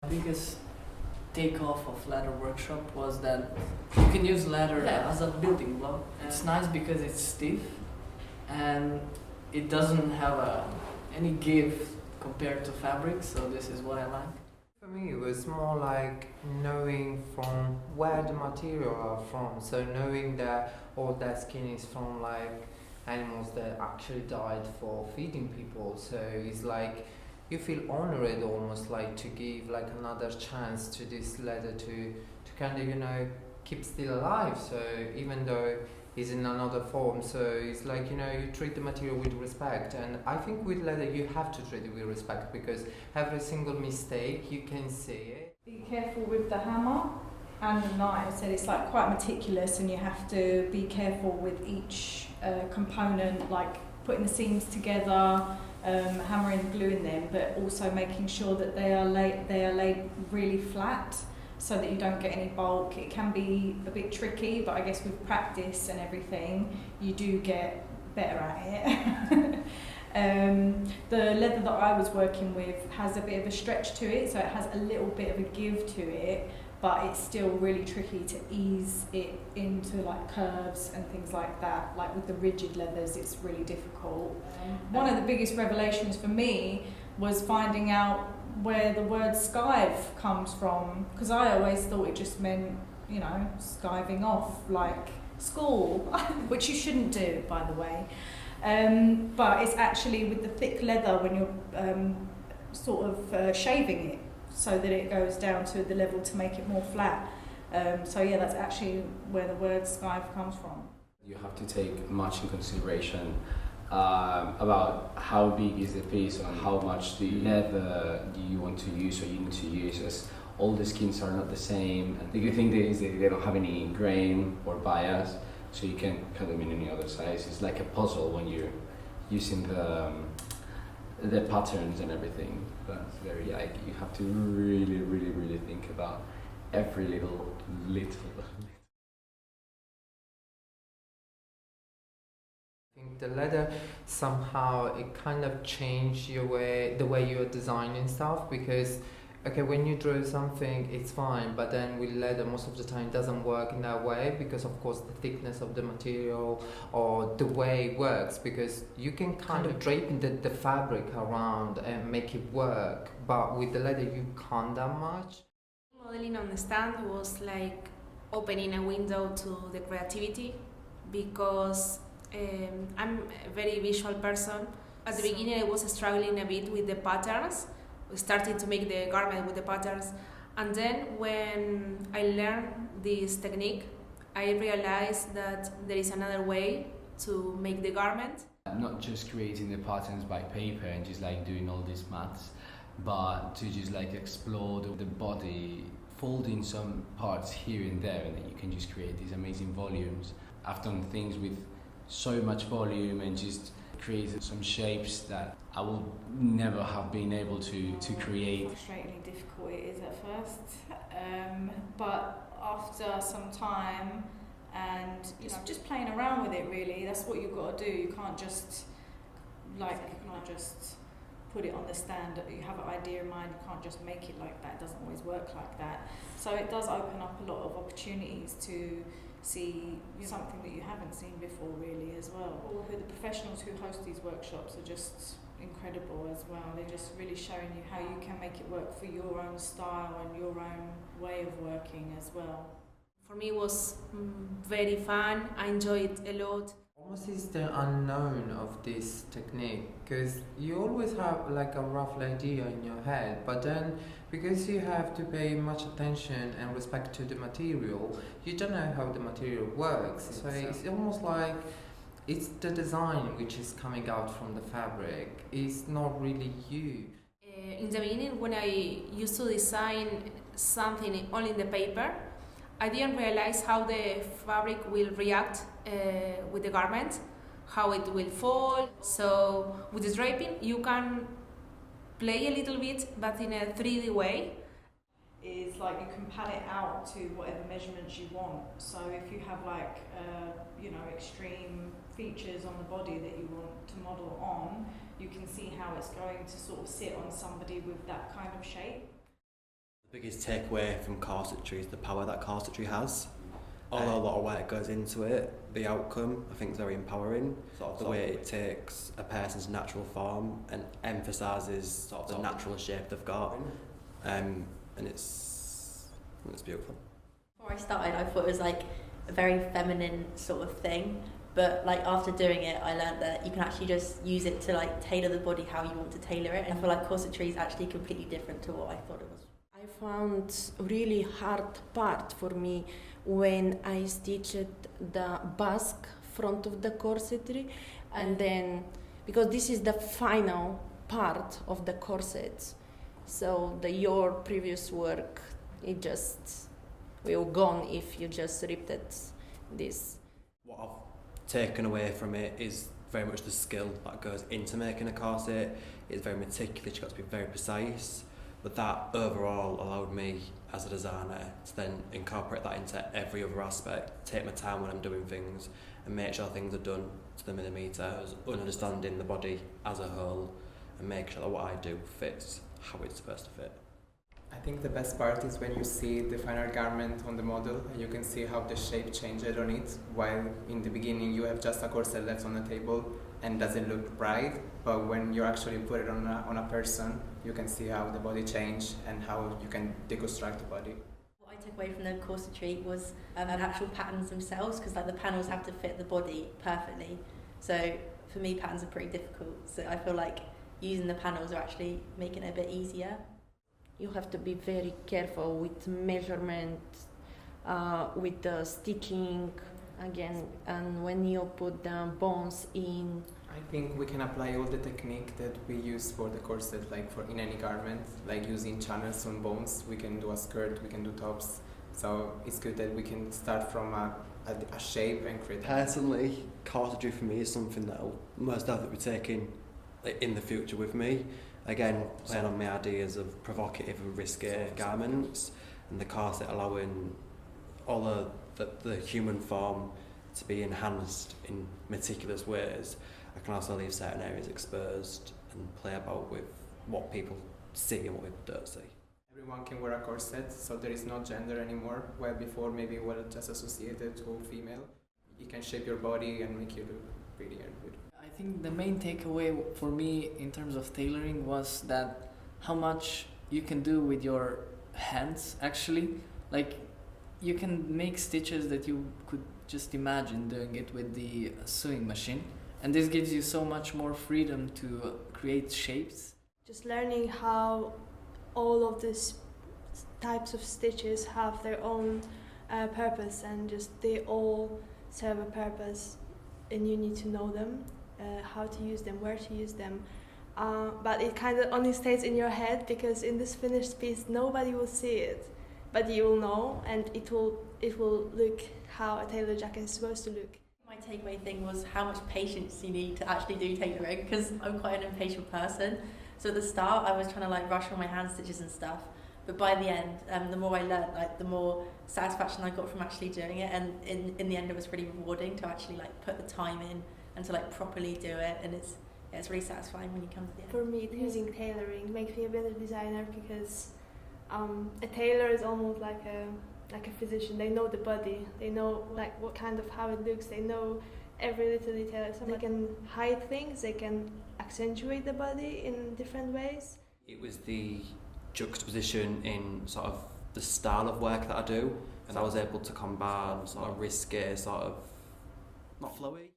The biggest takeoff of leather workshop was that you can use leather as a building block. It's nice because it's stiff and it doesn't have any give compared to fabric, so this is what I like. For me, it was more like knowing from where the material are from. So knowing that all that skin is from like animals that actually died for feeding people. So it's like you feel honored almost, like to give like another chance to this leather to kind of keep still alive. So even though it's in another form, so it's like you treat the material with respect. And I think with leather you have to treat it with respect, because every single mistake you can see it. Be careful with the hammer and the knife. So it's like quite meticulous, and you have to be careful with each component, like putting the seams together, hammering and gluing them, but also making sure that they are laid really flat, so that you don't get any bulk. It can be a bit tricky, but I guess with practice and everything, you do get better at it. The leather that I was working with has a bit of a stretch to it, so it has a little bit of a give to it, but it's still really tricky to ease it into like curves and things like that. Like with the rigid leathers, it's really difficult. One of the biggest revelations for me was finding out where the word skive comes from, because I always thought it just meant, skiving off, like school, which you shouldn't do, by the way. But it's actually with the thick leather when you're sort of shaving it, so that it goes down to the level to make it more flat. So yeah, that's actually where the word skive comes from. You have to take much in consideration about how big is the piece and how much the leather do you want to use or you need to use, as all the skins are not the same. And the good thing is that they don't have any grain or bias, so you can cut them in any other size. It's like a puzzle when you're using the patterns and everything. But it's very you have to really think about every little. I think the leather somehow it kind of changed the way you're designing stuff, because when you draw something it's fine, but then with leather most of the time it doesn't work in that way, because of course the thickness of the material or the way it works, because you can kind of drape the fabric around and make it work, but with the leather you can't that much. Modeling on the stand was like opening a window to the creativity, because I'm a very visual person. At the beginning I was struggling a bit with the patterns, starting to make the garment with the patterns, and then when I learned this technique I realized that there is another way to make the garment. Not just creating the patterns by paper and just like doing all these maths, but to just like explore the body, folding some parts here and there, and then you can just create these amazing volumes. I've done things with so much volume and just created some shapes that I would never have been able to create. Frustratingly difficult it is at first, but after some time and just playing around with it, really, that's what you've got to do. You can't just put it on the stand. You have an idea in mind, you can't just make it like that. It doesn't always work like that. So it does open up a lot of opportunities to see something that you haven't seen before, really, as well. All the professionals who host these workshops are just incredible as well. They're just really showing you how you can make it work for your own style and your own way of working as well. For me it was very fun. I enjoyed it a lot. Almost is the unknown of this technique, because you always have like a rough idea in your head, but then because you have to pay much attention and respect to the material, you don't know how the material works. So it's almost like it's the design which is coming out from the fabric. It's not really you. In the beginning, when I used to design something only in the paper, I didn't realize how the fabric will react with the garment, how it will fall. So with the draping you can play a little bit, but in a 3D way. Is like you can pan it out to whatever measurements you want. So if you have like extreme features on the body that you want to model on, you can see how it's going to sort of sit on somebody with that kind of shape. Biggest takeaway from corsetry is the power that corsetry has. Although a lot of work goes into it, the outcome I think is very empowering. The way it takes a person's natural form and emphasises the natural shape they've got, and it's beautiful. Before I started, I thought it was like a very feminine sort of thing, but like after doing it, I learned that you can actually just use it to like tailor the body how you want to tailor it. And I feel like corsetry is actually completely different to what I thought it was. I found really hard part for me when I stitched the basque front of the corsetry, and then because this is the final part of the corset, so your previous work it just will gone if you just ripped it this. What I've taken away from it is very much the skill that goes into making a corset. It's very meticulous, you've got to be very precise. But that overall allowed me as a designer to then incorporate that into every other aspect, take my time when I'm doing things and make sure things are done to the millimetre, understanding the body as a whole and make sure that what I do fits how it's supposed to fit. I think the best part is when you see the final garment on the model and you can see how the shape changed on it, while in the beginning you have just a corset left on the table and doesn't look bright, but when you actually put it on a person, you can see how the body changed and how you can deconstruct the body. What I took away from the corsetry was the actual patterns themselves, because like the panels have to fit the body perfectly. So for me, patterns are pretty difficult. So I feel like using the panels are actually making it a bit easier. You have to be very careful with measurement, with the stitching again, and when you put the bones in. I think we can apply all the technique that we use for the corset, like for in any garment, like using channels on bones. We can do a skirt, we can do tops. So it's good that we can start from a shape and create. Personally, corsetry for me is something that I'll most definitely be taking in the future with me. Again, playing on my ideas of provocative and risque garments, and the corset allowing all of the human form to be enhanced in meticulous ways. I can also leave certain areas exposed and play about with what people see and what people don't see. Everyone can wear a corset, so there is no gender anymore, where before maybe we were just associated to female. It can shape your body and make you look pretty and good. I think the main takeaway for me in terms of tailoring was that how much you can do with your hands actually. Like you can make stitches that you could just imagine doing it with the sewing machine, and this gives you so much more freedom to create shapes. Just learning how all of these types of stitches have their own purpose, and just they all serve a purpose, and you need to know them, how to use them, where to use them. But it kind of only stays in your head, because in this finished piece nobody will see it, but you will know, and it will look how a tailor jacket is supposed to look. My takeaway thing was how much patience you need to actually do tailoring, because I'm quite an impatient person. So at the start I was trying to like rush on my hand stitches and stuff, but by the end, the more I learned, like the more satisfaction I got from actually doing it, and in the end it was really rewarding to actually like put the time in and to like properly do it, and it's really satisfying when you come to the end. For me, using tailoring makes me a better designer, because a tailor is almost like a physician. They know the body, they know like what kind of how it looks, they know every little detail. So they can hide things, they can accentuate the body in different ways. It was the juxtaposition in sort of the style of work that I do, and I was able to combine sort of risque, sort of not flowy.